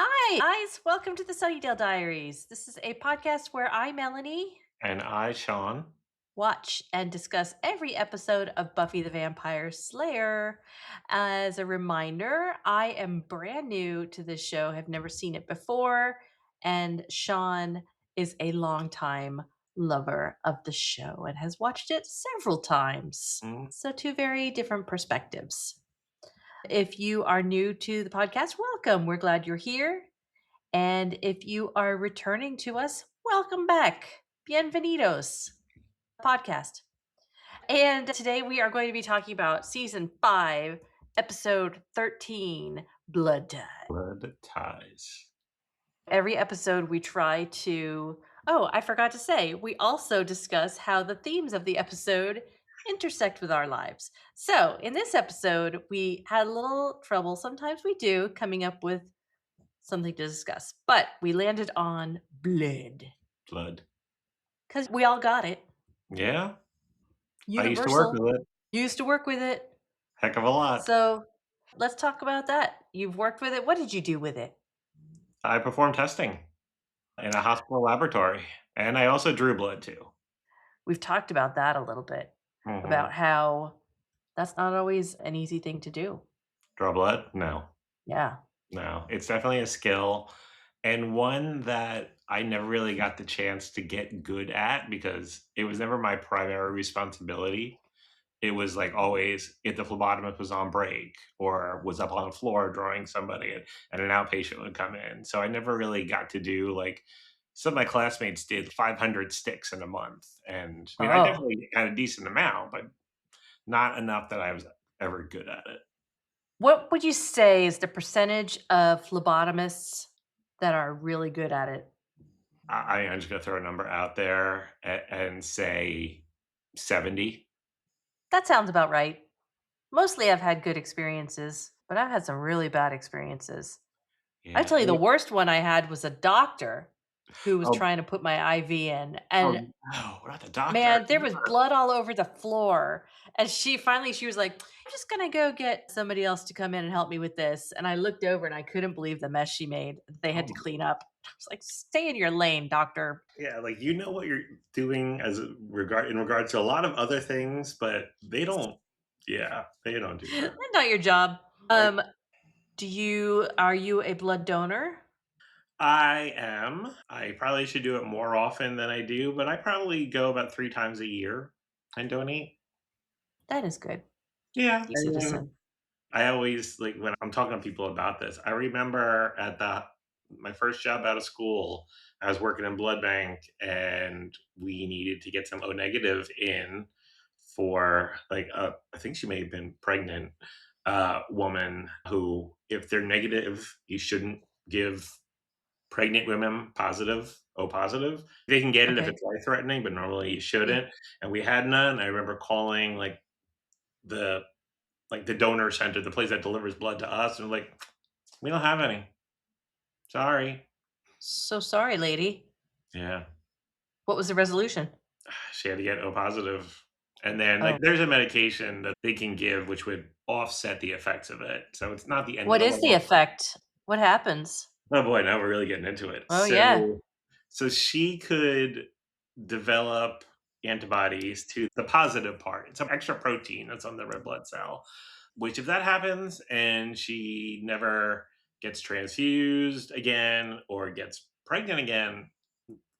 Hi, guys. Welcome to the Sunnydale Diaries. This is a podcast where I, Melanie, And I, Sean. watch and discuss every episode of Buffy the Vampire Slayer. As a reminder, I am brand new to this show, have never seen it before, and Sean is a longtime lover of the show and has watched it several times. Mm, So, two very different perspectives. If you are new to the podcast, welcome. We're glad you're here. And if you are returning to us, welcome back. Bienvenidos podcast. And today we are going to be talking about season 5, episode 13, Blood Tide. Blood ties. Every episode we try to, oh, I forgot to say, we also discuss how the themes of the episode intersect with our lives. So in this episode, we had a little trouble. Sometimes we do coming up with something to discuss, but we landed on blood. Blood. Because we all got it. Yeah. I used to work Universal. with it. Used to work with it. Heck of a lot. So let's talk about that. You've worked with it. What did you do with it? I performed testing in a hospital laboratory. And I also drew blood too. We've talked about that a little bit, Hmm. about how that's not always an easy thing to do. Draw blood? No. Yeah. No. It's definitely a skill and one that I never really got the chance to get good at because it was never my primary responsibility. It was like always if the phlebotomist was on break or was up on the floor drawing somebody and an outpatient would come in. So I never really got to do like some of my classmates did 500 sticks in a month. And I mean, I Oh. definitely had a decent amount, but not enough that I was ever good at it. What would you say is the percentage of phlebotomists that are really good at it? I'm just going to throw a number out there and say 70. That sounds about right. Mostly I've had good experiences, but I've had some really bad experiences. I Yeah. tell you, the worst one I had was a doctor who was Oh, trying to put my IV in, oh, and no, not the doctor. man, there was blood all over the floor, and she was like, "I'm just gonna go get somebody else to come in and help me with this," and I looked over and I couldn't believe the mess she made that they had to Oh, clean up. I was like, "Stay in your lane, doctor." yeah, like, you know what you're doing as a regard in regards to a lot of other things, but they don't they don't do That's that. not your job. Right. Are you a blood donor? I am. I probably should do it more often than I do, but I probably go about 3 times a year and donate. That is good. Yeah, I mean, Citizen. I always like, when I'm talking to people about this, I remember at the my first job out of school, I was working in blood bank, and we needed to get some O negative in for, like, I think she may have been pregnant, woman who, if they're negative, you shouldn't give pregnant women positive, O positive. They can get it if Okay. it's life threatening, but normally you Yeah. shouldn't, and we had none. I remember calling, the the donor center, the place that delivers blood to us, and like, "We don't have any. Sorry." So sorry, lady. Yeah. What was the resolution? She had to get O positive. And then, like, Oh. there's a medication that they can give which would offset the effects of it, so it's not the end of What the is the world. effect? What happens? Oh boy, now we're really getting into it. Oh, yeah. So she could develop antibodies to the positive part. It's some extra protein that's on the red blood cell, which if that happens and she never gets transfused again or gets pregnant again,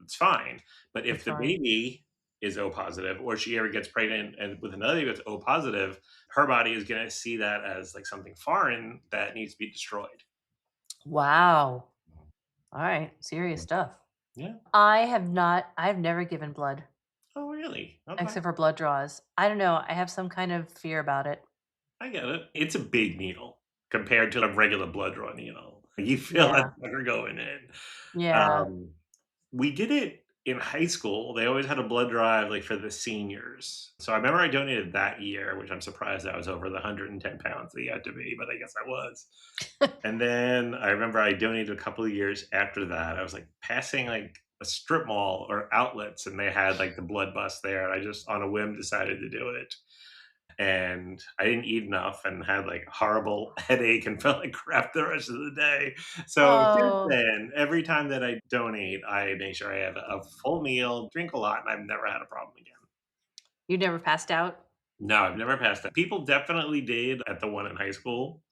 it's fine. But It's if the fine. baby is O positive or she ever gets pregnant and with another that's O positive, her body is going to see that as like something foreign that needs to be destroyed. Wow. Alright, serious stuff. Yeah. I've never given blood, Oh, really? Okay. except for blood draws. I don't know, I have some kind of fear about it. I get it. It's a big needle compared to a regular blood draw needle. You feel that Yeah. sucker going in. Yeah. Um, we did it in high school. They always had a blood drive, like, for the seniors. So I remember I donated that year, which I'm surprised I was over the 110 pounds that you had to be, but I guess I was. And then I remember I donated a couple of years after that. I was, like, passing, like, a strip mall or outlets, and they had, like, the blood bus there, and I just, on a whim, decided to do it. and I didn't eat enough and had like a horrible headache and felt like crap the rest of the day. So since Oh, then, every time that I donate, I make sure I have a full meal, drink a lot, and I've never had a problem again. you never passed out? No, I've never passed that. People definitely did at the one in high school.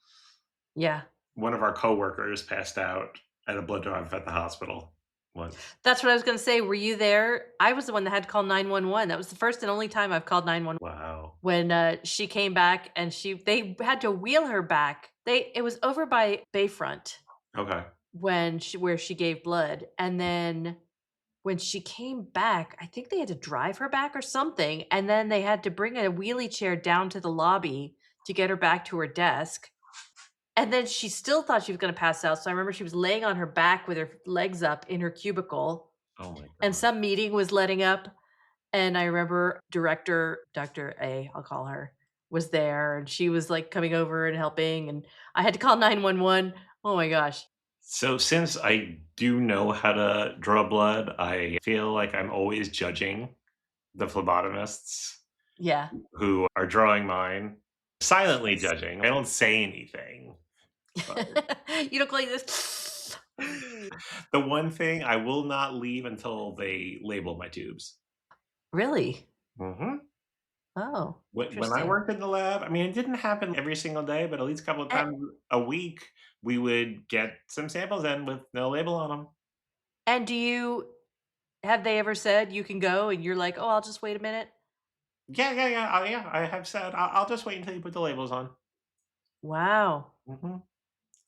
Yeah. One of our coworkers passed out at a blood drive at the hospital once. That's what I was gonna say. Were you there? I was the one that had to call 911. That was the first and only time I've called 911. Wow. When, she came back and they had to wheel her back. It was over by Bayfront Okay. when she gave blood, and then when she came back, I think they had to drive her back or something, and then they had to bring a wheelie chair down to the lobby to get her back to her desk, and then she still thought she was gonna pass out, so I remember she was laying on her back with her legs up in her cubicle, Oh my and god. some meeting was letting up, and I remember director, Dr. A, I'll call her, was there, and she was, like, coming over and helping, and I had to call 911. Oh my gosh. So since I do know how to draw blood, I feel like I'm always judging the phlebotomists Yeah. who are drawing mine, silently judging. I don't say anything. But You look like this. Ooh. the one thing I will not leave until they label my tubes. Really? Mhm. Oh, When I interesting. worked in the lab, I mean, it didn't happen every single day, but at least a couple of A times a week, we would get some samples in with no label on them. and do you have they ever said you can go and you're like, "Oh, I'll just wait a minute?" Yeah, yeah, yeah, yeah, I have said, I'll just wait until you put the labels on." Wow. Mhm.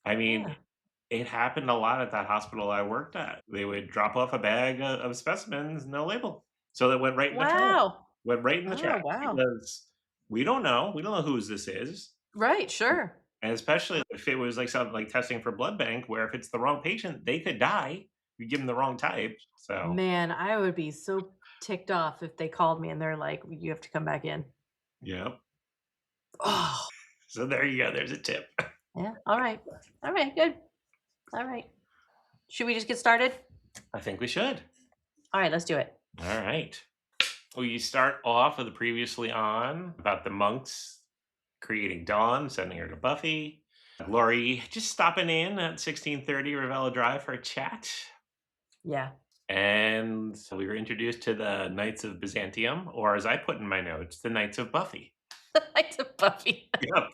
I mean, Yeah. it happened a lot at that hospital I worked at. They would drop off a bag of specimens, no label. So that went right in the trash. Wow. Went right in the Oh, trash wow. because we don't know. We don't know whose this is. Right, sure. And especially if it was like something like testing for blood bank, where if it's the wrong patient, they could die. You give them the wrong type. So, Man, I would be so ticked off if they called me and they're like, "You have to come back in." yeah. Oh, So there you go. There's a tip. yeah. All right. All right, good. All right. Should we just get started? I think we should. All right, let's do it. All right. We start off with the previously on about the monks creating Dawn, sending her to Buffy. Lori just stopping in at 1630 Ravello Drive for a chat. Yeah. And we were introduced to the Knights of Byzantium, or as I put in my notes, the Knights of Buffy. I took Buffy. Yep.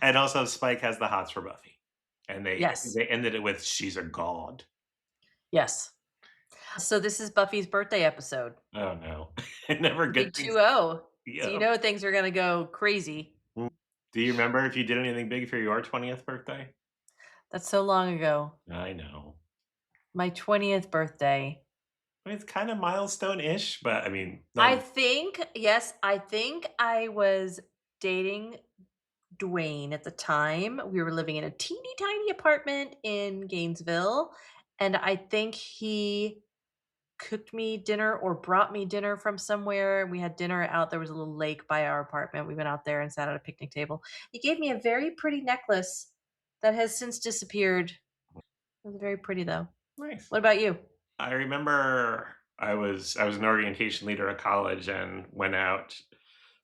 And also Spike has the hots for Buffy. And Yes. they ended it with she's a god. Yes. So this is Buffy's birthday episode. Oh no. Never The good big things. 2-0. So you Yep. know things are gonna go crazy. Mm. Do you remember if you did anything big for your 20th birthday? That's so long ago. I know. My 20th birthday. I mean, it's kind of milestone-ish, but I mean, not. I think, yes, I think I was dating Dwayne at the time. We were living in a teeny tiny apartment in Gainesville, and I think he cooked me dinner or brought me dinner from somewhere. We had dinner out there was a little lake by our apartment. We went out there and sat at a picnic table. He gave me a very pretty necklace that has since disappeared. It was very pretty though. Nice. What about you? I remember I was an orientation leader at college and went out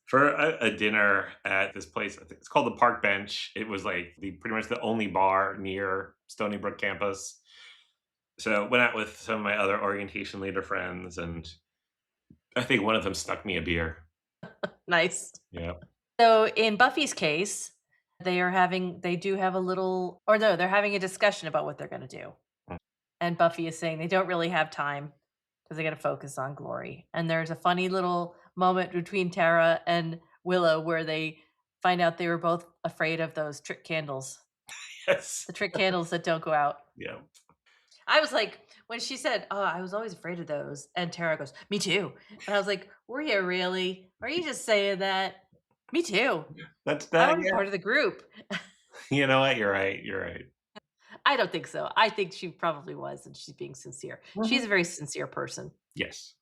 for a dinner at this place. I think it's called the Park Bench. It was like the pretty much the only bar near Stony Brook campus. So went out with some of my other orientation leader friends, and I think one of them snuck me a beer. Nice. Yeah. So in Buffy's case, they do have a little, or no, they're having a discussion about what they're going to do. And Buffy is saying they don't really have time because they got to focus on Glory. And there's a funny little moment between Tara and Willow where they find out they were both afraid of those trick candles, Yes. the trick candles that don't go out. Yeah. I was like, when she said, "Oh, I was always afraid of those," and Tara goes, "Me too." And I was like, "Were you really? Are you just saying that?" Me too. That's I that. want to be Yeah. part of the group. You know what? You're right. You're right. I don't think so. I think she probably was, and she's being sincere. She's Mhm. a very sincere person. Yes.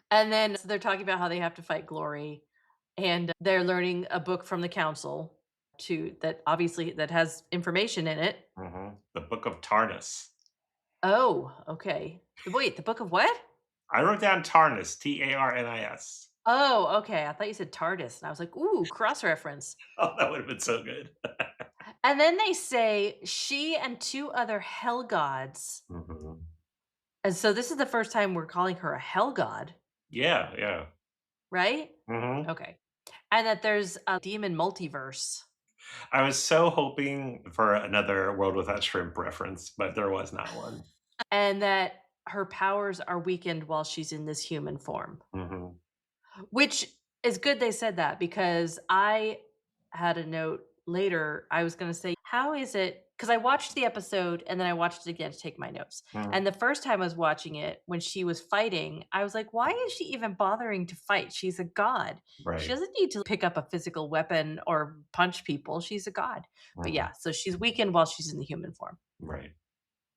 And then so they're talking about how they have to fight Glory, and they're learning a book from the council to that obviously that has information in it. The Book of Tarnus. Oh, okay. Wait, the book of what? I wrote down Tarnus, Tarnis. Oh, okay. I thought you said TARDIS, and I was like, "Ooh, cross reference." Oh, that would have been so good. And then they say she and 2 other hell gods, Mhm. and so this is the first time we're calling her a hell god, Yeah, yeah. right? Mhm. Okay. And that there's a demon multiverse, I was so hoping for another World Without Shrimp reference, but there was not one. and that her powers are weakened while she's in this human form. Mhm. Which is good they said that because I had a note later. I was going to say, how is it? Because I watched the episode and then I watched it again to take my notes. Mhm. And the first time I was watching it, when she was fighting, I was like, why is she even bothering to fight? She's a god. She Right. doesn't need to pick up a physical weapon or punch people. She's a god. But Mhm. yeah, so she's weakened while she's in the human form. Right.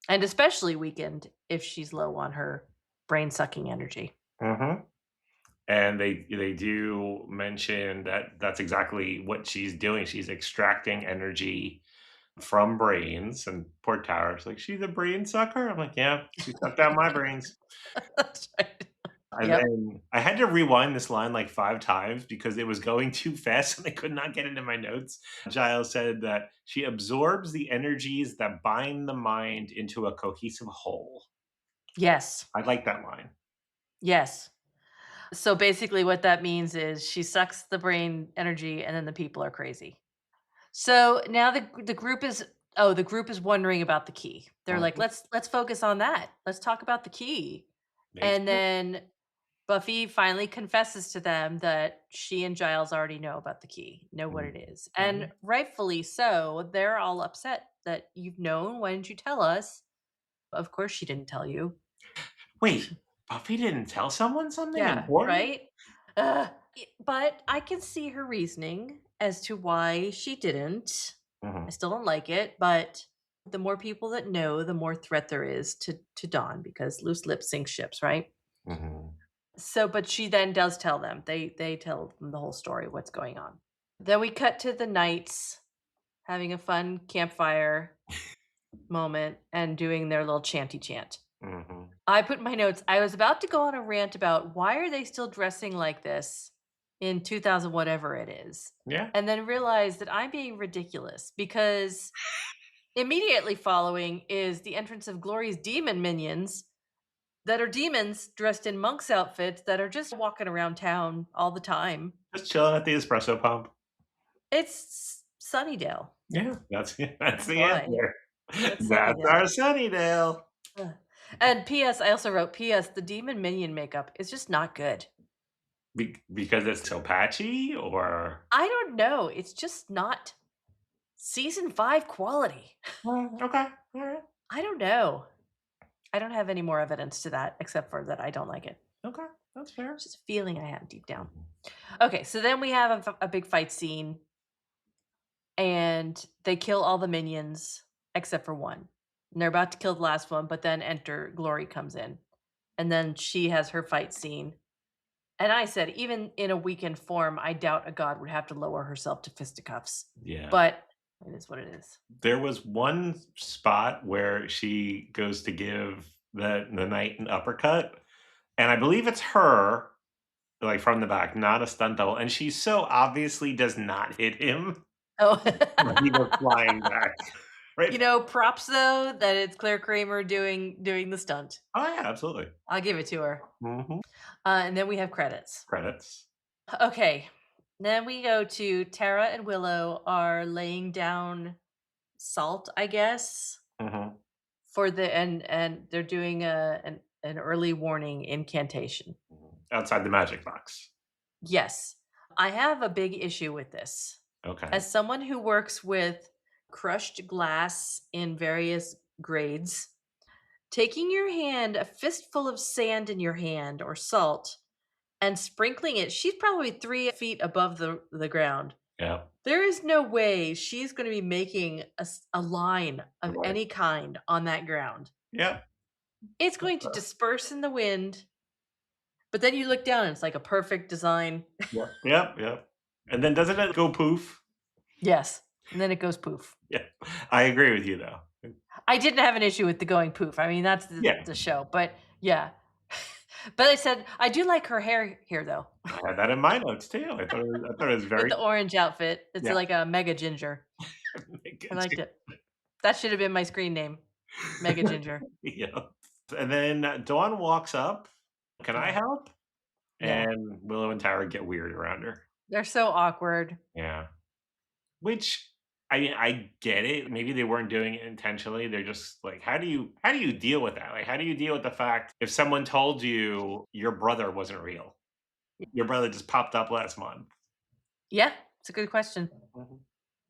And especially weakened if she's low on her brain sucking energy. Mhm. And they do mention that that's exactly what she's doing. She's extracting energy from brains, and poor Tara's like, "She's a brain sucker?" I'm like, "Yeah, she sucked out my brains." That's right. And Yep. then I had to rewind this line like 5 times because it was going too fast and I could not get into my notes. Giles said that she absorbs the energies that bind the mind into a cohesive whole. Yes. I like that line. Yes. So basically what that means is she sucks the brain energy and then the people are crazy. So now the group is the group is wondering about the key. They're like, Mhm. let's focus on that. Let's talk about the key. Makes And sense. then Buffy finally confesses to them that she and Giles already know about the key, know what Mhm. it is. And Mhm. rightfully so, they're all upset that you've known. Why didn't you tell us? Of course she didn't tell you. Wait, Buffy didn't tell someone something Yeah, important? right? But I can see her reasoning as to why she didn't. I Mhm. still don't like it, but the more people that know, the more threat there is to Dawn because loose lips sink ships, right? Mhm. So, but she then does tell them. They tell them the whole story, what's going on. Then we cut to the knights having a fun campfire moment and doing their little chanty chant. Mhm. I put in my notes, I was about to go on a rant about why are they still dressing like this in 2000 whatever it is, Yeah, and then realized that I'm being ridiculous because immediately following is the entrance of Glory's demon minions that are demons dressed in monks outfits that are just walking around town all the time. just chilling at the espresso pump. It's Sunnydale. Yeah, that's that's That's the why. answer. It's That's our Sunnydale. Sunnydale. Ugh. And P.S. I also wrote P.S. The demon minion makeup is just not good. Because it's so patchy, or I don't know. It's just not season 5 quality. okay, alright, I don't know. I don't have any more evidence to that except for that I don't like it. okay, that's fair. It's just a feeling I have deep down. Mhm, Okay, so then we have a big fight scene and they kill all the minions except for one. And they're about to kill the last one, but then enter Glory comes in. And then she has her fight scene. And I said, even in a weakened form, I doubt a god would have to lower herself to fisticuffs. yeah. But it is what it is. There was one spot where she goes to give the knight an uppercut, and I believe it's her, like, from the back, not a stunt double, and she so obviously does not hit him Oh. when he goes flying back, right? Props though that it's Claire Kramer doing the stunt. Oh, yeah, absolutely. I'll give it to her. Mhm. And then we have credits. Credits. Okay. Then we go to Tara and Willow are laying down salt, I guess, Mhm. for the and they're doing an early warning incantation. Mhm. Outside the magic box. Yes. I have a big issue with this. Okay. As someone who works with crushed glass in various grades, taking your hand, a fistful of sand in your hand or salt, and sprinkling it, she's probably 3 feet above the ground. Yeah. There is no way she's going to be making a line of Right. any kind on that ground. Yep. It's going to disperse in the wind, but then you look down and it's like a perfect design. Yep. Yep. Yep. And then doesn't it go poof? Yes. And then it goes poof. Yeah. I agree with you though. I didn't have an issue with the going poof. I mean, that's Yeah. the show, but yeah. But I said, I do like her hair here, though, I had that in my notes too. I thought it was with very the orange outfit. It's yeah. like a Mega Ginger. I liked it. That should have been my screen name, Mega Ginger. Yeah. And then Dawn walks up. Can I Yeah, help? yeah. And Willow and Tara get weird around her. They're so awkward. Yeah. Which I mean, I get it. Maybe they weren't doing it intentionally. They're just like, how do you deal with that? Like, how do you deal with the fact if someone told you your brother wasn't real? Your brother just popped up last month. Yeah, it's a good question. Mhm.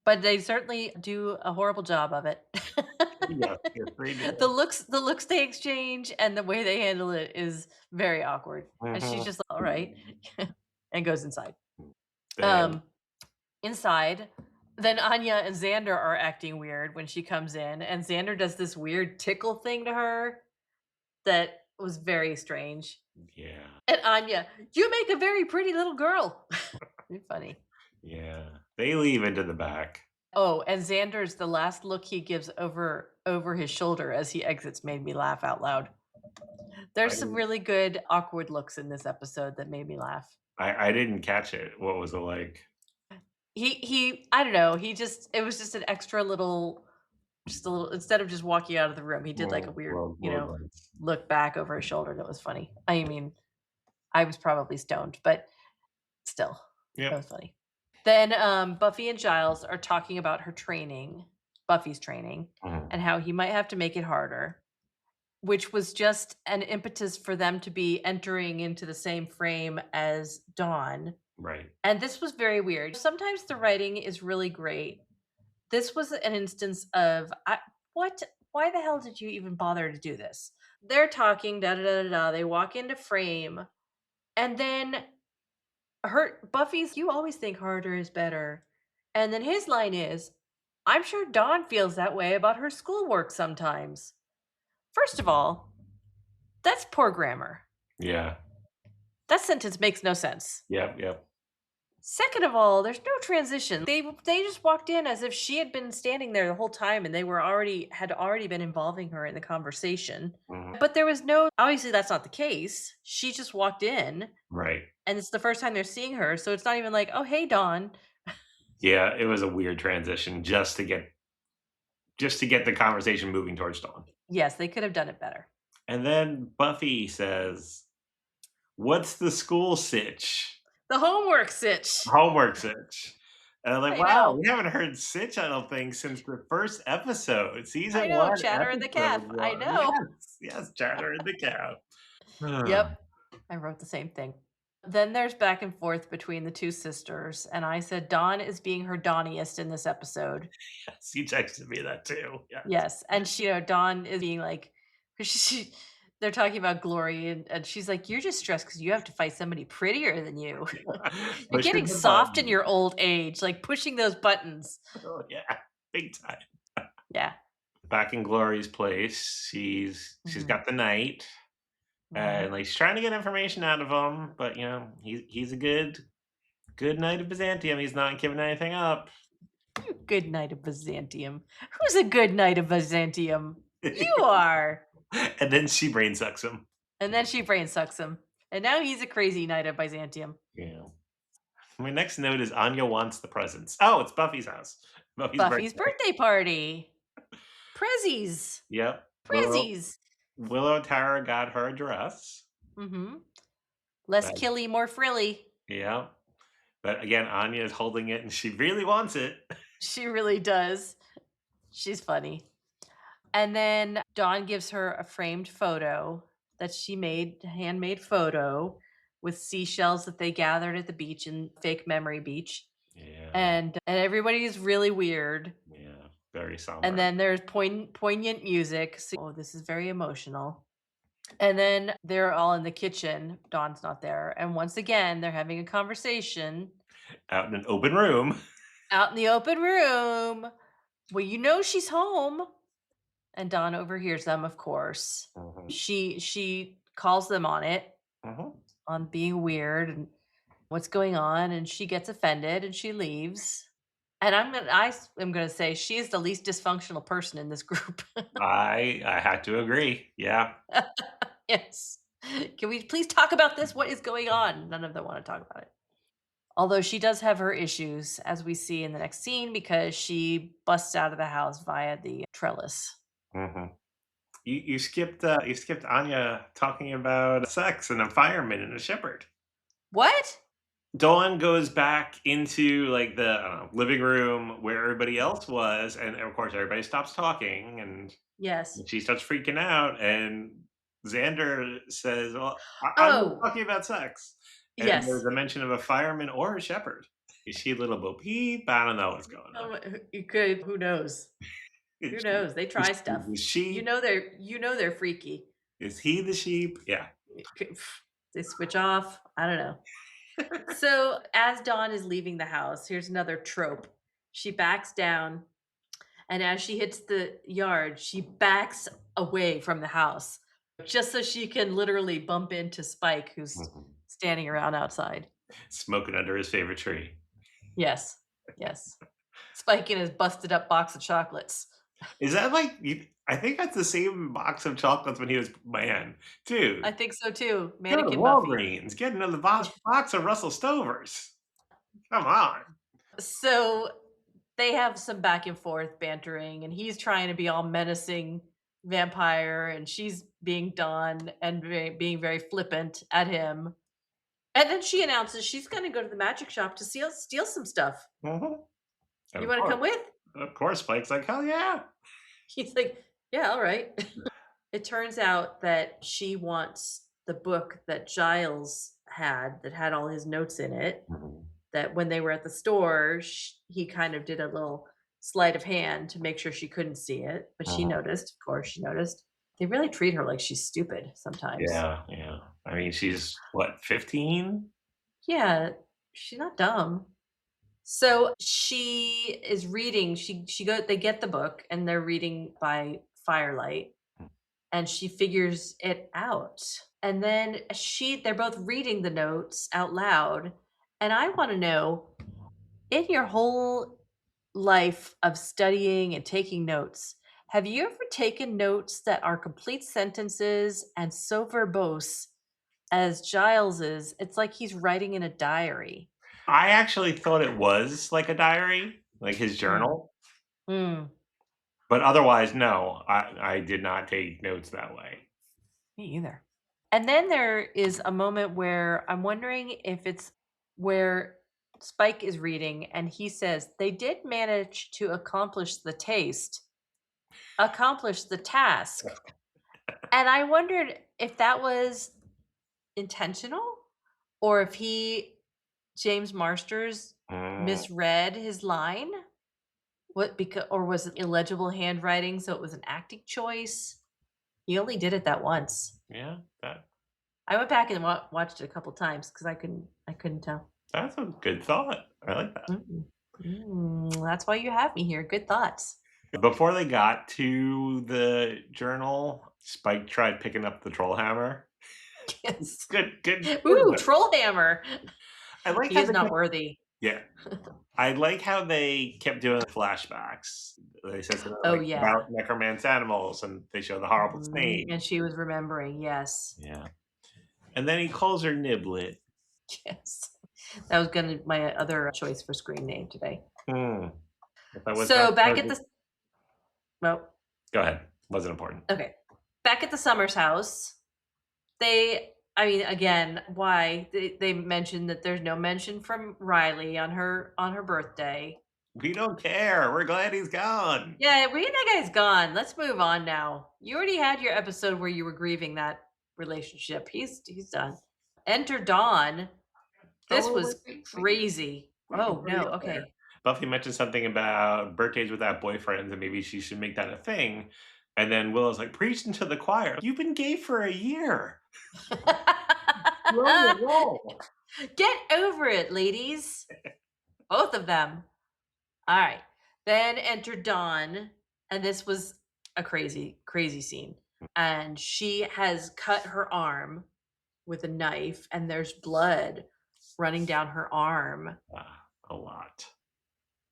But they certainly do a horrible job of it. Yes, yes, they The do. looks they exchange and the way they handle it is very awkward, and she's Mhm. just like, "Alright," and goes inside. Then Um, inside, then Anya and Xander are acting weird when she comes in, and Xander does this weird tickle thing to her that was very strange. yeah, And Anya, "You make a very pretty little girl." You're funny. yeah. They leave into the back. Oh, and Xander's the last look he gives over his shoulder as he exits made me laugh out loud. I There's some didn't really good awkward looks in this episode that made me laugh. I didn't catch it. What was it like? He I don't know, he just it was just an extra little just a little instead of just walking out of the room, he did like a weird, Little glance. look back over his shoulder that was funny. I mean, I was probably stoned, but still, that Yep. was funny. Then, Buffy and Giles are talking about her training, Buffy's training, Mhm. and how he might have to make it harder, which was just an impetus for them to be entering into the same frame as Dawn. Right. And this was very weird. Sometimes the writing is really great. This was an instance of what? Why the hell did you even bother to do this? They're talking, da da da da da. They walk into frame, and then her Buffy's. You always think harder is better, and then his line is, "I'm sure Dawn feels that way about her schoolwork sometimes." First of all, that's poor grammar. Yeah. That sentence makes no sense. Yep, yep. Second of all, there's no transition. They just walked in as if she had been standing there the whole time and they were already had already been involving her in the conversation. Mhm. But there was no obviously that's not the case. She just walked in Right. and it's the first time they're seeing her, so it's not even like, "Oh, hey, Dawn." Yeah, it was a weird transition just to get the conversation moving towards Dawn. Yes, they could have done it better. And then Buffy says, "What's the school sitch? The homework sitch. Homework sitch." And I'm like, I "Wow, know. we haven't heard sitch, I don't think, since the first episode, I season know, 1, chatter in the episode calf. I 1." know. Yes, yes, Chatter in the Cow. Yep. I wrote the same thing. Then there's back and forth between the two sisters, and I said Dawn is being her Dawniest in this episode. Yes, you texted me that too. Yes. Yes, and she Dawn is being like 'cause she they're talking about Glory, and she's like, "You're just stressed because you have to fight somebody prettier than you. You're Pushing getting the soft in button. your old age, like pushing those buttons." Oh, yeah, big time. Yeah. Back in Glory's place, she's Mhm. got the knight, Mhm. and, like, she's trying to get information out of him, but, he's a good knight of Byzantium, he's not giving anything up. Good Knight of Byzantium. Who's a good Knight of Byzantium? You are. And then she brain sucks him. And then she brain sucks him. And now he's a crazy Knight of Byzantium. Yeah. My next note is Anya wants the presents. Oh, it's Buffy's house. Buffy's Buffy's birthday. birthday party. Prezzies. Yep. Prezzies. Willow Tara got her a dress. Mhm. Less That killy, more frilly. yeah. But again, Anya is holding it and she really wants it. She really does. She's funny. And then Dawn gives her a framed photo that she made, handmade photo with seashells that they gathered at the beach in Fake Memory Beach. Yeah. And everybody is really weird. Yeah. Very And somber. then there's poignant music. So, oh, this is very emotional. And then they're all in the kitchen. Dawn's not there. And once again, they're having a conversation Out in an open room. out in the open room. Well, you know she's home. And Dawn overhears them, of course. Mhm. She calls them on it, Mhm. on being weird and what's going on, and she gets offended and she leaves. And am gonna say she is the least dysfunctional person in this group. I had to agree. Yeah. Yes. Can we please talk about this? What is going on? None of them want to talk about it. Although she does have her issues, as we see in the next scene, because she busts out of the house via the trellis. Hmm. You skipped Anya talking about sex and a fireman and a shepherd. What? Dawn goes back into like the living room where everybody else was, and of course everybody stops talking, and Yes. she starts freaking out. And Xander says, "Well, I'm not Oh, talking about sex." And there's yes. a mention of a fireman or a shepherd. Is she a little bo peep? I don't know what's going on. You could. Who knows? Who Is she, knows? They is try she stuff. the You sheep? know they're. You know they're freaky. Is he the sheep? Yeah. They switch off. I don't know. So as Dawn is leaving the house, here's another trope. She backs down, and as she hits the yard, she backs away from the house just so she can literally bump into Spike, who's Mhm. standing around outside. Smoking under his favorite tree. Yes, yes. Spike in his busted up box of chocolates. Is that like I think that's the same box of chocolates when he was man. I Dude, think so too. go to Mannequin Buffy. Walgreens, get another box of Russell Stovers. Come on. So they have some back and forth bantering, and he's trying to be all menacing vampire, and she's being Dawn and being very flippant at him. And then she announces she's going to go to the magic shop to steal some stuff. Mhm. You Of want to course. come with? Of course, Spike's like, "Hell yeah." He's like, yeah, all right. It turns out that she wants the book that Giles had that had all his notes in it. Mhm. That when they were at the store, he kind of did a little sleight of hand to make sure she couldn't see it. But she Mhm. noticed, of course, she noticed. They really treat her like she's stupid sometimes. Yeah, yeah. I mean, she's what, 15? Yeah, she's not dumb. So she is reading. She go. They get the book and they're reading by firelight, and she figures it out. And then they're both reading the notes out loud. And I want to know, in your whole life of studying and taking notes, have you ever taken notes that are complete sentences and so verbose as Giles's? It's like he's writing in a diary. I actually thought it was like a diary, like his Mm, journal, mm, but otherwise, no, I did not take notes that way. me either. And then there is a moment where I'm wondering if it's where Spike is reading and he says, they did manage to accomplish the task. And I wondered if that was intentional or if James Marsters, Mm, misread his line. What because or was it illegible handwriting so it was an acting choice? He only did it that once. yeah, I went back and watched it a couple times because I couldn't tell. that's a good thought. I like that. Mm. That's why you have me here. Good thoughts. Before they got to the journal, Spike tried picking up the troll hammer. Yes. Good Ooh, one. troll hammer. I like He how is they not kept worthy. yeah. I like how they kept doing flashbacks. They said something Oh like yeah. about necromancer animals, and they show the horrible snake. And she was remembering. Yes. Yeah, and then he calls her Niblet. Yes. That was gonna my other choice for screen name today. Hmm. If I was not So back at present, the well, go ahead. Wasn't important. okay. Back at the Summers house, I mean, again, why they mentioned that there's no mention from Riley on her birthday. We don't care. We're glad he's gone. Yeah, that guy's gone. Let's move on now. You already had your episode where you were grieving that relationship. He's done. Enter Dawn. Oh, This was wait. crazy. Oh Before we no. get there, Okay. Buffy mentioned something about birthdays without boyfriends, and maybe she should make that a thing. And then Willow's like, preaching to the choir. You've been gay for a year. Slow your roll. Get over it, ladies. Both of them. All right. Then enter Dawn, and this was a crazy, crazy scene. And she has cut her arm with a knife, and there's blood running down her arm. A lot.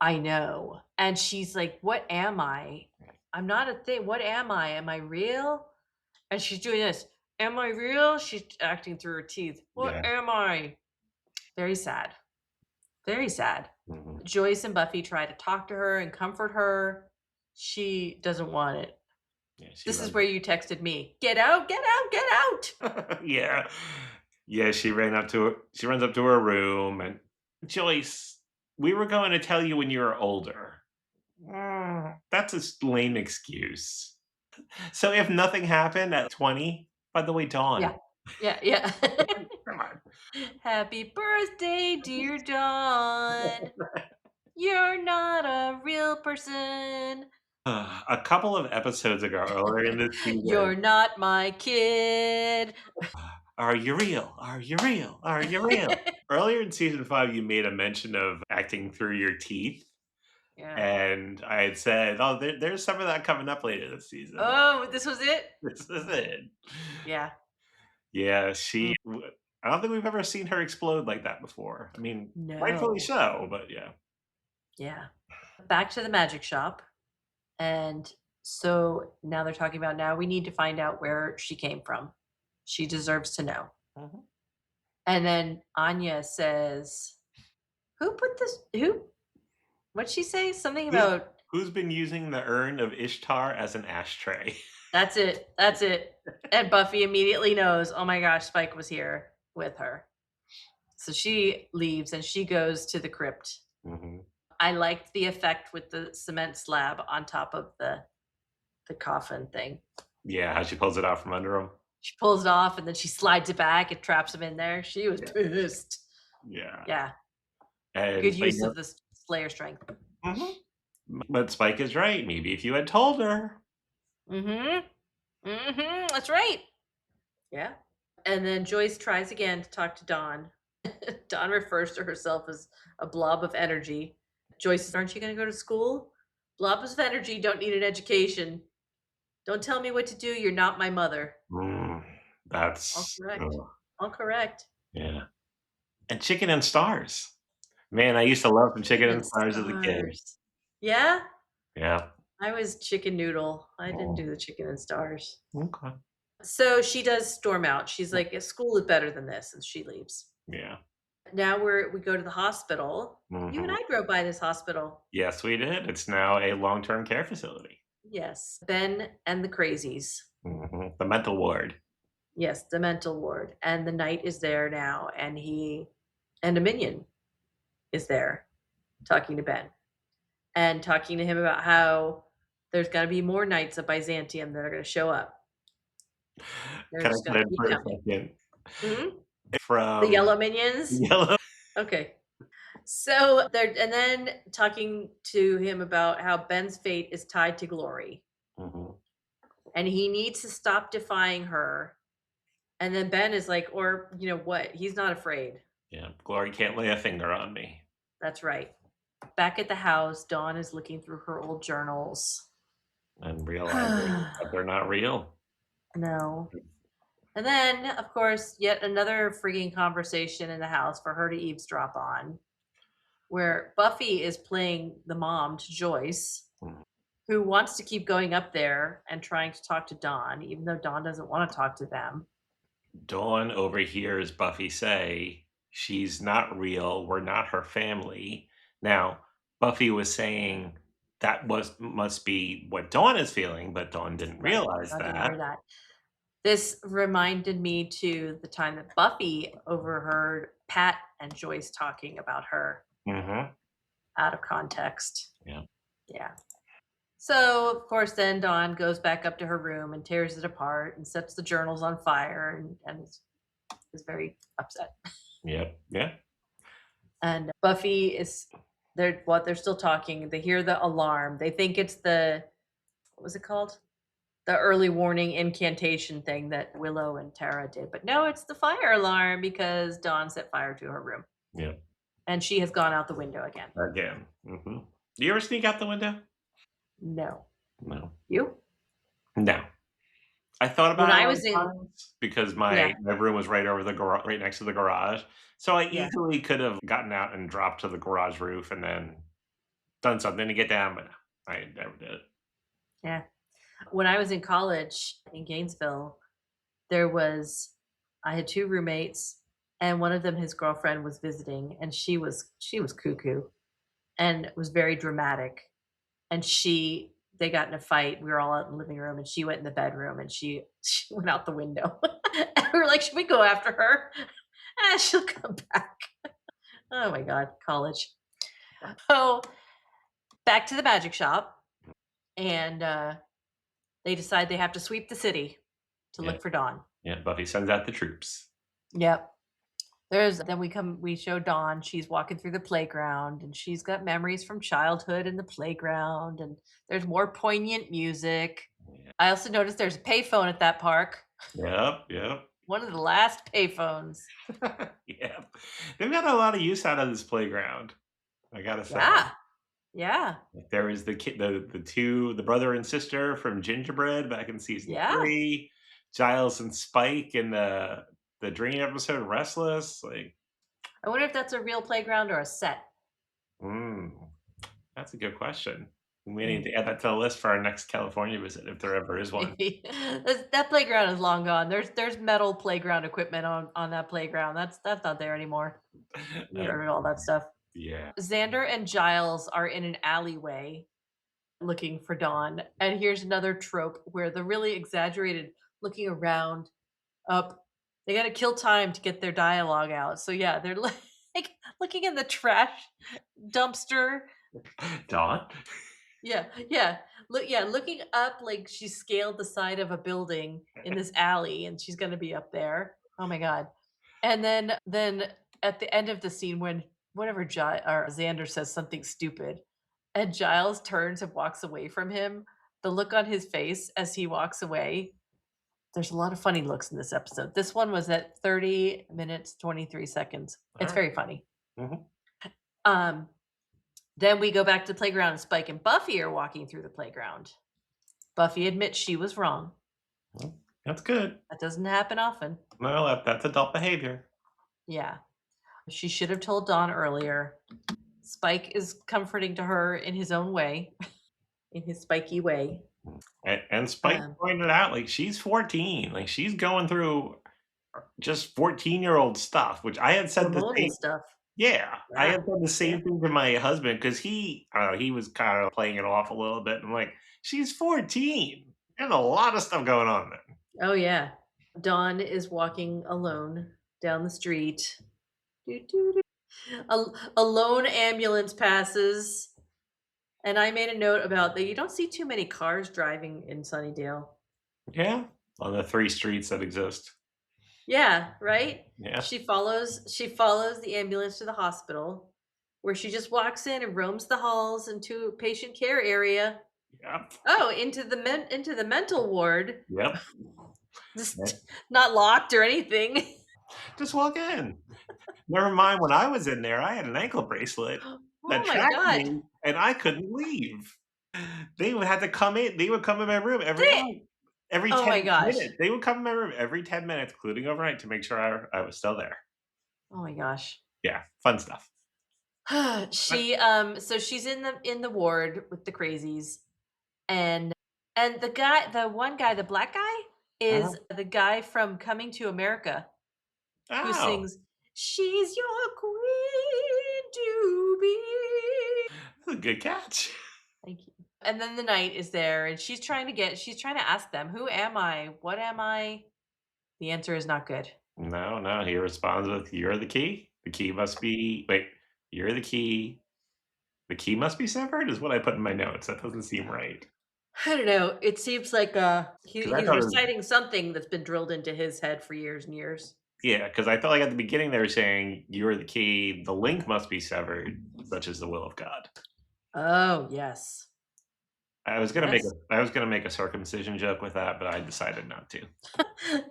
I know. And she's like, what am I? I'm not a thing. What am I? Am I real? And she's doing this. Am I real? She's acting through her teeth. What Yeah. am I? Very sad. Very sad. Mhm. Joyce and Buffy try to talk to her and comfort her. She doesn't want it. Yeah, she This is runs. where you texted me. Get out, get out, get out. Yeah. Yeah, she runs up to her room and, "Joyce, we were going to tell you when you were older." That's a lame excuse. So if nothing happened at 20, by the way, Yeah. Dawn, Yeah, yeah. come on. Happy birthday, dear Dawn. You're not a real person. A couple of episodes ago, earlier in this season, You're not my kid. "Are you real? Are you real? Are you real?" Earlier in season 5, you made a mention of acting through your teeth, Yeah. and I had said, "Oh, there's some of that coming up later this season." Oh, this was it? This is it. Yeah. Yeah, Mm, I don't think we've ever seen her explode like that before. I mean, rightfully no. so, but yeah. Yeah. Back to the magic shop. And so now they're talking about now we need to find out where she came from. She deserves to know. Mhm. And then Anya says, who put this? Who? What'd she say? Something Who's about who's been using the urn of Ishtar as an ashtray? that's it. That's it. And Buffy immediately knows, oh my gosh, Spike was here with her. So she leaves and she goes to the crypt. Mhm. I liked the effect with the cement slab on top of the coffin thing. Yeah, how she pulls it out from under him. She pulls it off and then she slides it back and traps him in there. She was Yeah, pissed. yeah, Yeah. and Good but, use of the Slayer strength. mhm, but Spike is right, maybe if you had told her. Mhm. Mhm. That's right. Yeah. And then Joyce tries again to talk to Dawn. Dawn refers to herself as a blob of energy. Joyce says, aren't you going to go to school? Blobs of energy don't need an education. Don't tell me what to do. You're not my mother. Mm, All that's correct. ugh, All correct. yeah, and Chicken and Stars. Man, I used to love some Chicken Chicken and and Stars as a kid. stars. Yeah? Yeah. I was chicken noodle. I didn't Oh, do the chicken and stars. okay. So she does storm out. She's like, school is better than this, and she leaves. Yeah. Now we go to the hospital. You and Mhm. I drove by this hospital. Yes, we did. It's now a long-term care facility. Yes. Ben and the crazies. Mhm. The mental ward. Yes, the mental ward. And the knight is there now, and a minion is there talking to Ben and talking to him about how there's gotta be more knights of Byzantium that are gonna show up. They're Can I just cut gonna in keep for a coming. second? Mhm. The From yellow minions? Yellow. Okay. So they're and then talking to him about how Ben's fate is tied to Glory, Mhm. and he needs to stop defying her. And then Ben is like, or what? He's not afraid. Yeah, Glory can't lay a finger on me That's right. Back at the house, Dawn is looking through her old journals. and realizing that they're not real. No. And then, of course, yet another freaking conversation in the house for her to eavesdrop on, where Buffy is playing the mom to Joyce, Mhm. who wants to keep going up there and trying to talk to Dawn, even though Dawn doesn't want to talk to them. Dawn overhears Buffy say, "She's not real, we're not her family." Now, Buffy was saying that was must be what Dawn is feeling, but Dawn didn't Right. realize I didn't that. hear that. This reminded me to the time that Buffy overheard Pat and Joyce talking about her Mhm. out of context. Yeah. Yeah. So, of course, then Dawn goes back up to her room and tears it apart and sets the journals on fire and is very upset. Yep. Yeah. And Buffy is they're still talking. They hear the alarm. They think it's the what was it called? The early warning incantation thing that Willow and Tara did. But no, it's the fire alarm because Dawn set fire to her room. Yeah. And she has gone out the window again. Again. Mhm. Do you ever sneak out the window? No. No. You? No. I thought When about it a I lot was of in times because yeah, my room was right over the right next to the garage, so I yeah, easily could have gotten out and dropped to the garage roof and then done something to get down, but no, I never did it. yeah. When I was in college in Gainesville, there was I had 2 roommates, and one of them, his girlfriend was visiting, and she was cuckoo and was very dramatic, and they got in a fight. We were all out in the living room, and she went in the bedroom, and she she went out the window. And we were like, "Should we go after her?" "Ah, she'll come back." Oh my god, college. So, back to the magic shop, and, they decide they have to sweep the city to Yeah. look for Dawn. Yeah. Buffy sends out the troops. Yep. We show Dawn, she's walking through the playground, and she's got memories from childhood in the playground, and there's more poignant music. Yeah. I also noticed there's a payphone at that park, Yep. Yep. one of the last payphones. Yeah. They've got a lot of use out of this playground, I gotta say. Yeah, yeah, There was the brother and sister from Gingerbread back in season yeah. 3, Giles and Spike in the Dream episode Restless, like, I wonder if that's a real playground or a set. mm, that's a good question. We need Mm, to add that to the list for our next California visit if there ever is one. maybe. That playground is long gone. There's metal playground equipment on that playground. That's not there anymore. We got Uh, rid of all that stuff. yeah. Xander and Giles are in an alleyway looking for Dawn. And here's another trope where the really exaggerated looking around up. They got to kill time to get their dialogue out. So yeah, they're like looking in the trash dumpster. Dawn? Yeah, yeah. Looking up like she scaled the side of a building in this alley and she's going to be up there. Oh my god. And then at the end of the scene when whenever or Xander says something stupid and Giles turns and walks away from him, the look on his face as he walks away, there's a lot of funny looks in this episode. This one was at 30 minutes, 23 seconds. It's Alright. very funny. Mhm. Um, then we go back to the playground and Spike and Buffy are walking through the playground. Buffy admits she was wrong. Well, that's good. That doesn't happen often. No, that's adult behavior. Yeah. She should have told Dawn earlier. Spike is comforting to her in his own way, in his spiky way. And Spike Um, pointed out, like, she's 14, like, she's going through just 14-year-old stuff, which I had said the hormonal same. stuff. Yeah, I Yeah. had said the Yeah. same thing to my husband because I don't know, he was kinda playing it off a little bit. I'm like, "She's 14. There's a lot of stuff going on there." Oh, yeah. Dawn is walking alone down the street. A lone ambulance passes, and I made a note about that you don't see too many cars driving in Sunnydale. Yeah, on the 3 streets that exist. Yeah, right? Yeah, She follows the ambulance to the hospital, where she just walks in and roams the halls into a patient care area. yep, Oh, into the mental ward. yep, yeah. Just not locked or anything. Just walk in. Never mind when I was in there, I had an ankle bracelet that Oh my tracked god. me, and I couldn't leave. They would come in my room They every Oh 10 my gosh. minutes. They would come in my room every 10 minutes, including overnight, to make sure I was still there. Oh my gosh. Yeah, fun stuff. But So she's in the ward with the crazies, and the one guy, the black guy, uh is the guy from Coming to America who oh, sings, "She's your queen to be." that's a good catch. Thank you. And then the knight is there, and she's trying to ask them, "Who am I? What am I?" The answer is not good. No, no, he responds with, "You're the key. The key must be" wait, "You're the key. The key must be severed," is what I put in my notes. That doesn't seem right. I don't know. It seems like Because I he's thought it was reciting something that's been drilled into his head for years and years. Yeah, because I felt like at the beginning they were saying, "You're the key. The link must be severed, such is the will of God." Oh yes, yes. I was gonna make a circumcision joke with that, but I decided not to.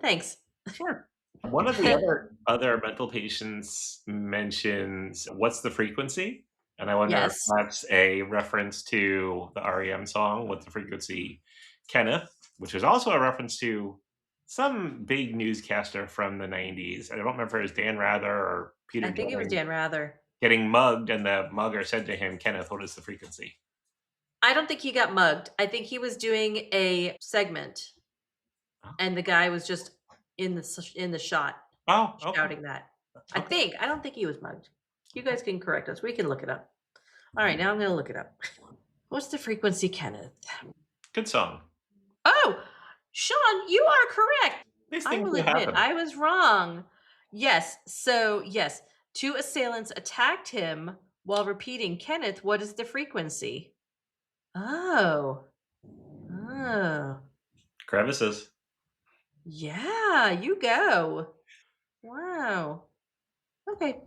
Thanks. Sure. One of the other mental patients mentions, "What's the frequency?" And I wonder if Yes, that's a reference to the REM song, "What's the frequency, Kenneth?" Which is also a reference to some big newscaster from the '90s. I don't remember if it was Dan Rather or I Peter think it was Jennings Dan Rather. getting mugged, and the mugger said to him, "Kenneth, what is the frequency?" I don't think he got mugged. I think he was doing a segment, Oh, and the guy was just in the shot Oh, okay. shouting that. Okay. I don't think he was mugged. You guys can correct us. We can look it up. All right, now I'm gonna look it up. What's the frequency, Kenneth? Good song. Oh, Sean, you are correct. These I things will do admit happen. I was wrong. Yes. So, yes, two assailants attacked him while repeating, Kenneth, what is the frequency? Oh. Oh. Crevices. Yeah, you go. Wow. Okay.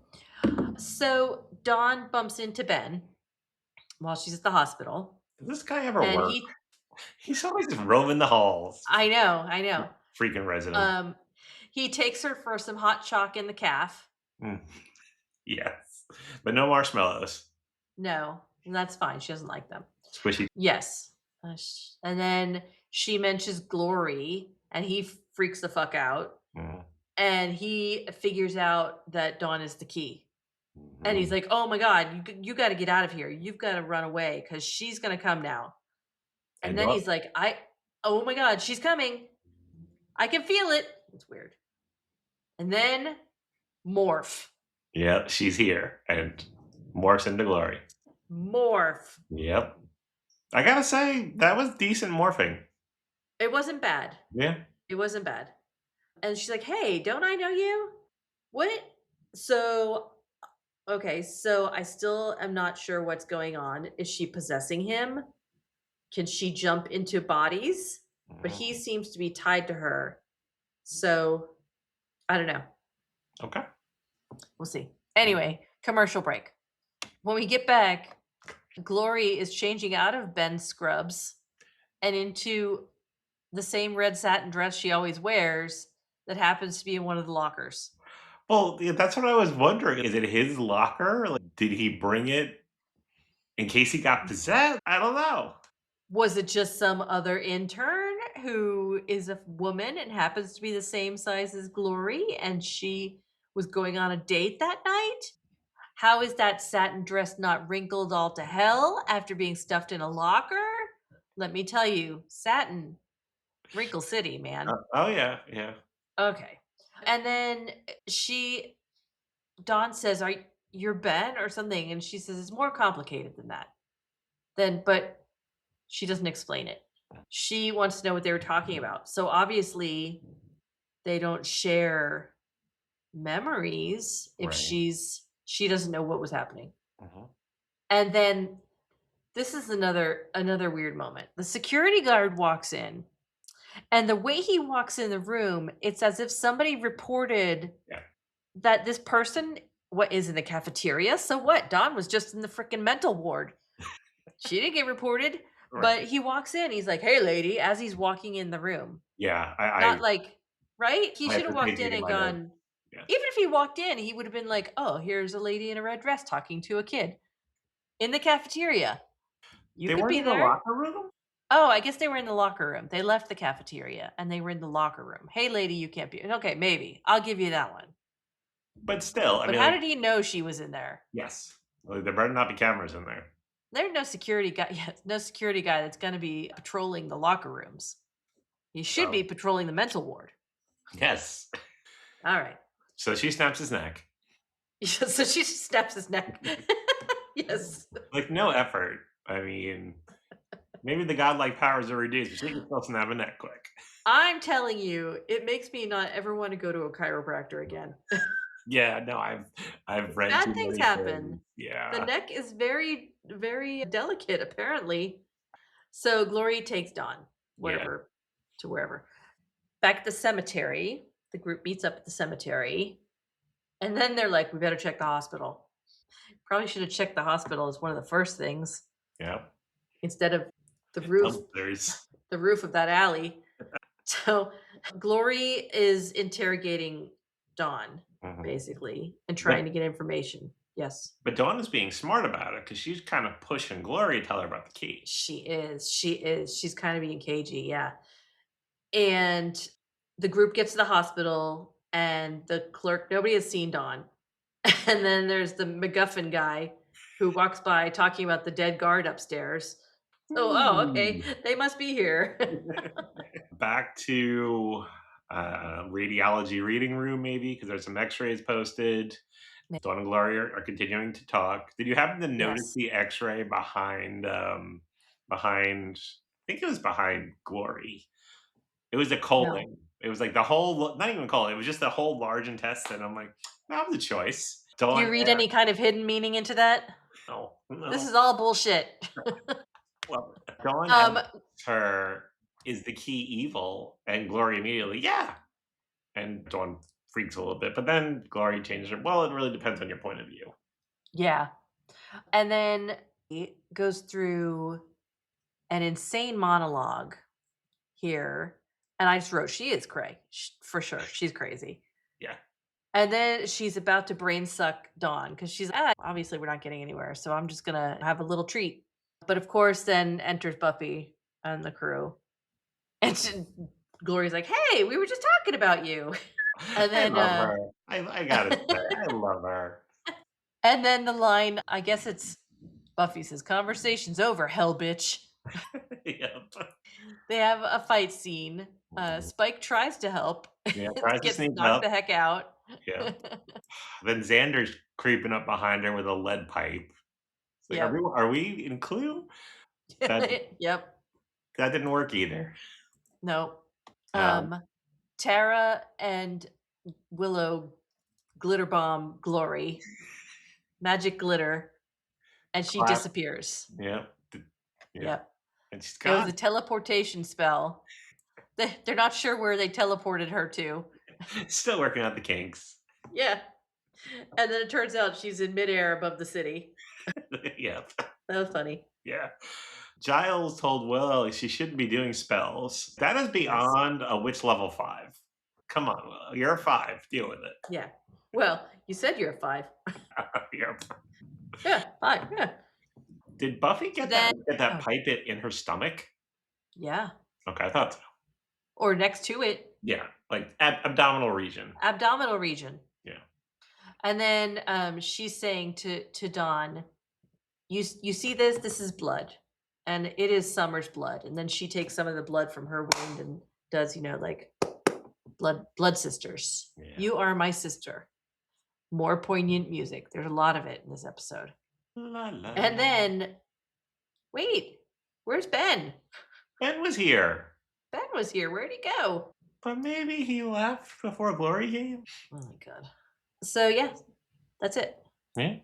So Dawn bumps into Ben while she's at the hospital, Does this guy ever and work? he He's always just roaming the halls. I know. Freaking resident. Um, he takes her for some hot chalk in the calf. Mm, yes. But no marshmallows. No, and that's fine. She doesn't like them. Squishy. Yes. And then she mentions Glory, and he freaks the fuck out. Mhm, And he figures out that Dawn is the key. And he's mhm. like, "Oh my god, you got to get out of here. You've got to run away because she's gonna come now." And And then Dawn he's like, oh my god, she's coming. I can feel it." It's weird. And then morph, yeah, she's here and morphs into glory. morph. Yep. I gotta say, that was decent morphing. It wasn't bad. Yeah. It wasn't bad. And she's like, "Hey, don't I know you? What?" So, okay, so I still am not sure what's going on. Is she possessing him? Can she jump into bodies? But he Mhm. seems to be tied to her. So, I don't know. Okay. We'll see. Anyway, commercial break. When we get back, Glory is changing out of Ben's scrubs and into the same red satin dress she always wears that happens to be in one of the lockers. Well, yeah, that's what I was wondering. Is it his locker? Like, did he bring it in case he got possessed? I don't know. Was it just some other intern who is a woman and happens to be the same size as Glory and she was going on a date that night? How is that satin dress not wrinkled all to hell after being stuffed in a locker? Let me tell you, satin, wrinkle city, man. Oh, yeah, yeah. Okay. And then she Dawn says, "Are you're Ben or something?" And she says, "It's more complicated than that." But she doesn't explain it. She wants to know what they were talking about. So obviously, they don't share memories if Right. she doesn't know what was happening. Mhm. And then this is another weird moment. The security guard walks in, and the way he walks in the room, it's as if somebody reported Yeah. that this person what is in the cafeteria. So what? Dawn was just in the freaking mental ward. She didn't get reported, Right. but he walks in. He's like, "Hey, lady," as he's walking in the room. Yeah, Not like, right? He I should have walked hesitated to in get and my notes. gone. Yeah. Even if he walked in, he would have been like, "Oh, here's a lady in a red dress talking to a kid in the cafeteria. You They could weren't be in the there." locker room? Oh, I guess they were in the locker room. They left the cafeteria and they were in the locker room. "Hey, lady, you can't be." Okay, maybe I'll give you that one. But still, I But mean, how like, did he know she was in there? yes. Like, there better not be cameras in there. There's no security guy. Yes, no security guy that's going to be patrolling the locker rooms. He should So, be patrolling the mental ward. yes. All right. So she snaps his neck. So she just snaps his neck. Yes. Like, no effort. I mean, maybe the godlike powers are reduced, but she can still snap a neck quick. I'm telling you, it makes me not ever want to go to a chiropractor again. Yeah, no, I've read Bad too things many things. happen. The Yeah. neck is very, very delicate, apparently. So Glory takes Dawn, Yeah. whatever, to wherever. Back at the cemetery, the group meets up at the cemetery, and then they're like, "We better check the hospital." Probably should have checked the hospital as one of the first things Yeah. instead of the roof Dumpsters. the roof of that alley. So Glory is interrogating Dawn, Mhm. basically, and But trying to get information. Yes, but Dawn is being smart about it because she's kind of pushing Glory to tell her about the key. she is. She is. She's kind of being cagey, yeah. And the group gets to the hospital, and the clerk, nobody has seen Dawn. And then there's the MacGuffin guy who walks by talking about the dead guard upstairs. Oh, okay. Hmm. They must be here. Back to radiology reading room, maybe because there's some X-rays posted. Dawn and Gloria are continuing to talk. Did you happen to notice Yes. the X-ray behind behind? I think it was behind Glory. It was a No. colon. It was like the whole, not even colon. It was just the whole large intestine. I'm like, that was a choice. Do Dawn you read Air. any kind of hidden meaning into that? No, This no. is all bullshit. Well, Dawn Um, asks her, "Is the key evil?" And Glory immediately, "Yeah." And Dawn freaks a little bit, but then Glory changes her. Well, it really depends on your point of view. yeah. And then it goes through an insane monologue here, and I just wrote, "She is cray, for sure. She's crazy." Yeah. And then she's about to brain suck Dawn because she's ah, obviously we're not getting anywhere, so I'm just gonna have a little treat. But of course, then enters Buffy and the crew, and Glory's like, "Hey, we were just talking about you." And I then, love her. I gotta say, I love her. and then the line, I guess it's Buffy says, "Conversation's over, hell bitch." Yep. They have a fight scene. Mhm. Spike tries to help, Yeah, tries to gets sneak knocked up. the heck out. Yeah. Then Xander's creeping up behind her with a lead pipe. It's like, Yep. are we in Clue? That Yep. that didn't work either. No. Um, Um, Tara and Willow glitter bomb Glory, magic glitter, and she clap. disappears. Yeah. Yeah. Yep. And she's It was gone. a teleportation spell. They're not sure where they teleported her to. Still working out the kinks. Yeah. And then it turns out she's in midair above the city. Yeah. That was funny. Yeah. Giles told Willow she shouldn't be doing spells. That is Yes. beyond a witch level 5. Come on, Willow. You're a 5. Deal with it. Yeah. Well, you said you're a 5. You're Yeah, 5, yeah. Did Buffy So then get that oh, pipe in her stomach? yeah. Okay, I thought so. Or next to it, Yeah, like abdominal region. abdominal region. Yeah. And then, she's saying to Dawn, you see this? This is blood, and it is Summer's blood." And then she takes some of the blood from her wound and does, like, blood sisters. Yeah. "You are my sister." More poignant music. There's a lot of it in this episode. La la And la. then wait, where's Ben? Ben was here, Ben was here. Where'd he go? but maybe he left before Glory came. Oh my god. So, yeah, that's it. Yeah.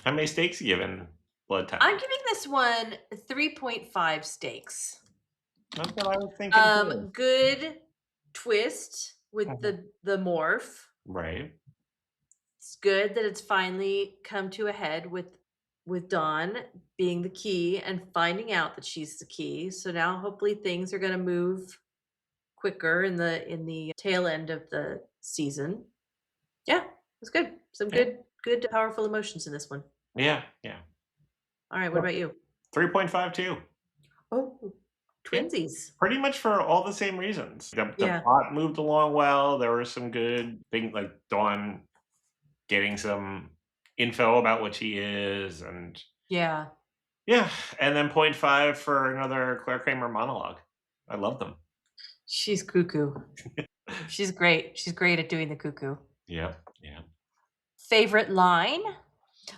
How many steaks you giving Blood I'm Time? giving this one 3.5 steaks. That's what I was thinking too. Good twist with Mhm. the morph. Right. It's good that it's finally come to a head with Dawn being the key and finding out that she's the key. So now hopefully things are going to move quicker in the tail end of the season. Yeah, it's good. Some Yeah. good powerful emotions in this one. Yeah. Yeah. All right, what Yeah. about you? 3.5 too. Oh, Yeah. twinsies. Pretty much for all the same reasons. The Yeah. plot moved along well. There were some good things like Dawn getting some info about what she is, and Yeah. yeah, and then point 0.5 for another Claire Kramer monologue. I love them. She's cuckoo. She's great. She's great at doing the cuckoo. Yeah, yeah. Favorite line?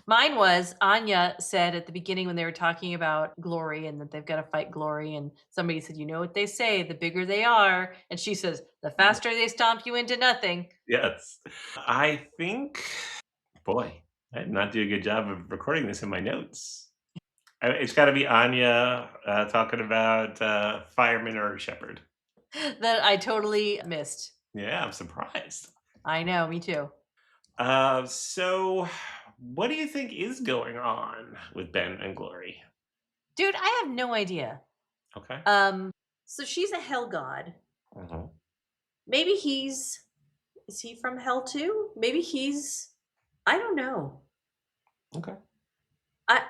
Mine was Anya said at the beginning when they were talking about Glory and that they've got to fight Glory, and somebody said, "You know what they say, the bigger they are." And she says, "The faster they stomp you into nothing." Yes. I think, boy, I did not do a good job of recording this in my notes. It's got to be Anya talking about fireman or shepherd. That I totally missed. Yeah, I'm surprised. I know, me too. So what do you think is going on with Ben and Glory? Dude, I have no idea. Okay. Um, so she's a hell god. Mhm. Maybe he's is he from hell too? Maybe he's I don't know. Okay. I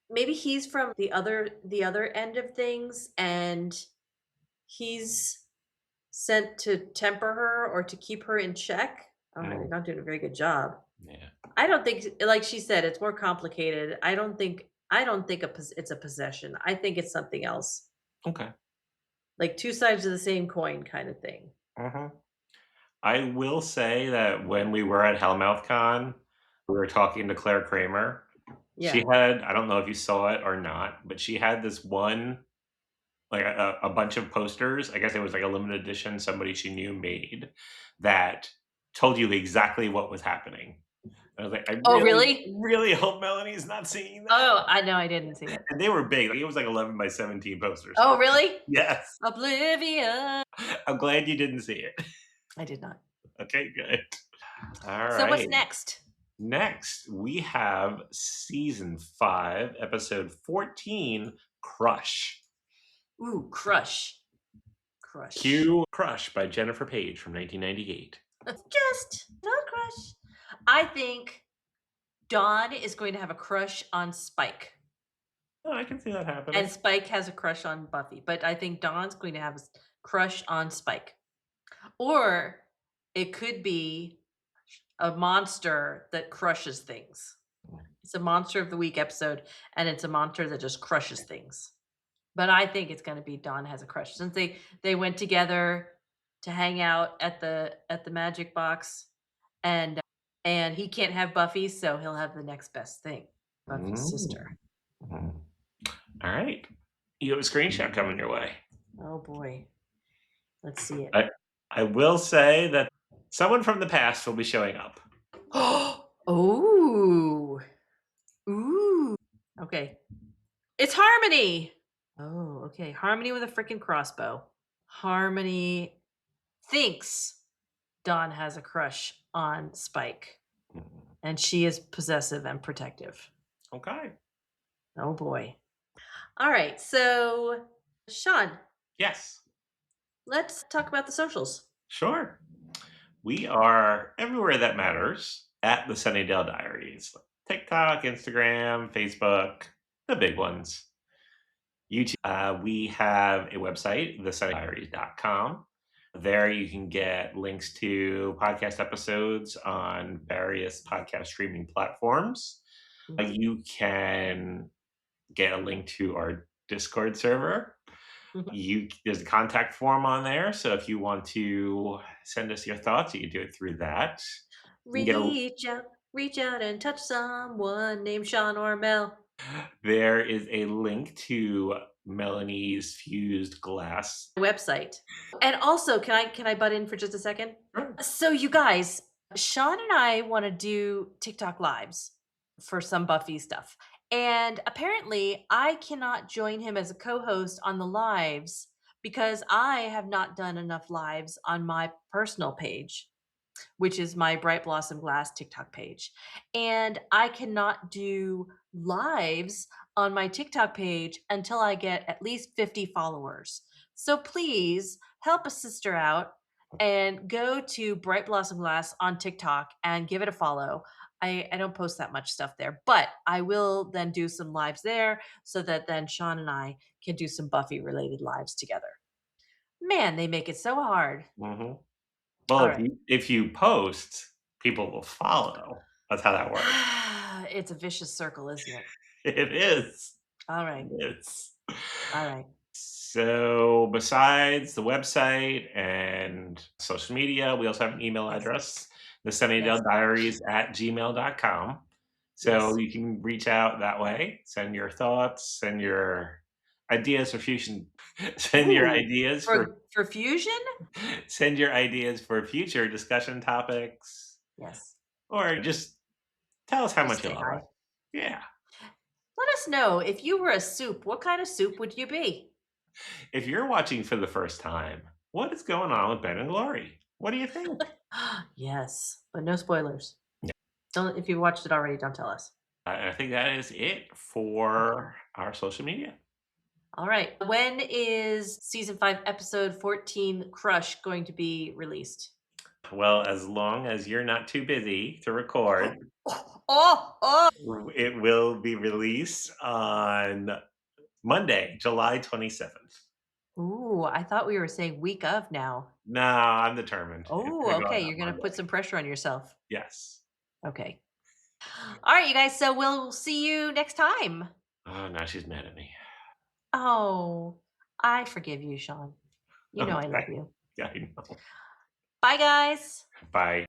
maybe he's from the other end of things and he's sent to temper her or to keep her in check. I don't know, Mm, you're not doing a very good job. yeah. I don't think like she said, it's more complicated. I don't think it's a possession. I think it's something else. Okay. Like two sides of the same coin kind of thing. Mhm. I will say that when we were at HellmouthCon, we were talking to Claire Kramer. She Yeah. had I don't know if you saw it or not, but she had this one like a bunch of posters. I guess it was like a limited edition somebody she knew made that told you exactly what was happening. I was like, I Oh, really, really? really hope Melanie's not seeing that. Oh, I know I didn't see it. And they were big. Like, it was like 11 by 17 posters. Oh, really? Yes. Oblivion. I'm glad you didn't see it. I did not. Okay, good. All So what's right. next? Next, we have season 5, episode 14, Crush. Ooh, Crush. Crush. Cue Crush by Jennifer Page from 1998. Just a crush. I think Dawn is going to have a crush on Spike. Oh, I can see that happening. And Spike has a crush on Buffy, but I think Dawn's going to have a crush on Spike. Or it could be a monster that crushes things. It's a monster of the week episode, and it's a monster that just crushes things. But I think it's going to be Dawn has a crush since they went together to hang out at the magic box, and and he can't have Buffy, so he'll have the next best thing, Buffy's Mm. sister. Mhm. All right. You have a screenshot coming your way. Oh boy, let's see it. I I will say that someone from the past will be showing up. Oh, ooh. Okay, it's Harmony. Oh, okay, Harmony with a freaking crossbow. Harmony thinks Dawn has a crush on Spike, Mhm. and she is possessive and protective. Okay. Oh boy. All right, so Sean, Yes. let's talk about the socials. Sure. We are everywhere that matters at the Sunnydale Diaries. TikTok, Instagram, Facebook, the big ones. YouTube. We have a website, thesunnydaldiaries.com. There you can get links to podcast episodes on various podcast streaming platforms. Mhm, You can get a link to our Discord server. mhm. There's a contact form on there, so if you want to send us your thoughts, you can do it through that. You can get a Reach out and touch someone named Sean or Mel. There is a link to Melanie's fused glass. Website. And also, can I butt in for just a second? Sure. So you guys, Sean and I want to do TikTok lives for some Buffy stuff. And apparently I cannot join him as a co-host on the lives because I have not done enough lives on my personal page, which is my Bright Blossom Glass TikTok page. And I cannot do lives on my TikTok page until I get at least 50 followers. So please help a sister out and go to Bright Blossom Glass on TikTok and give it a follow. I don't post that much stuff there, but I will then do some lives there so that then Sean and I can do some Buffy related lives together. Man, they make it so hard. Mhm. Well, All if right. you post, people will follow. That's how that works. It's a vicious circle, isn't it? It is. All It right. is. All right. So, besides the website and social media, we also have an email Yes. address, the Yes. Sunnydale Diaries at gmail.com. So Yes. you can reach out that way, send your thoughts, send your ideas for fusion, send your Ooh, ideas for for fusion? send your ideas for future discussion topics, Yes. or just tell us how Just much you say love hi. us. Yeah. Let us know if you were a soup, what kind of soup would you be? If you're watching for the first time, what is going on with Ben and Glory? What do you think? Yes, but no spoilers. Yeah. Don't if you watched it already, don't tell us. I think that is it Okay. for our social media. All right. When is season 5 episode 14 Crush going to be released? Well, as long as you're not too busy to record, Oh. it will be released on Monday, July 27th. Ooh, I thought we were saying week of now. No, I'm determined. It's Oh, gonna go on okay, that you're gonna put Monday. some pressure on yourself. Yes. Okay. All right, you guys, so we'll see you next time. Oh, now she's mad at me. Oh, I forgive you, Sean. You know I Okay. love you. Yeah, I know. Bye, guys. Bye.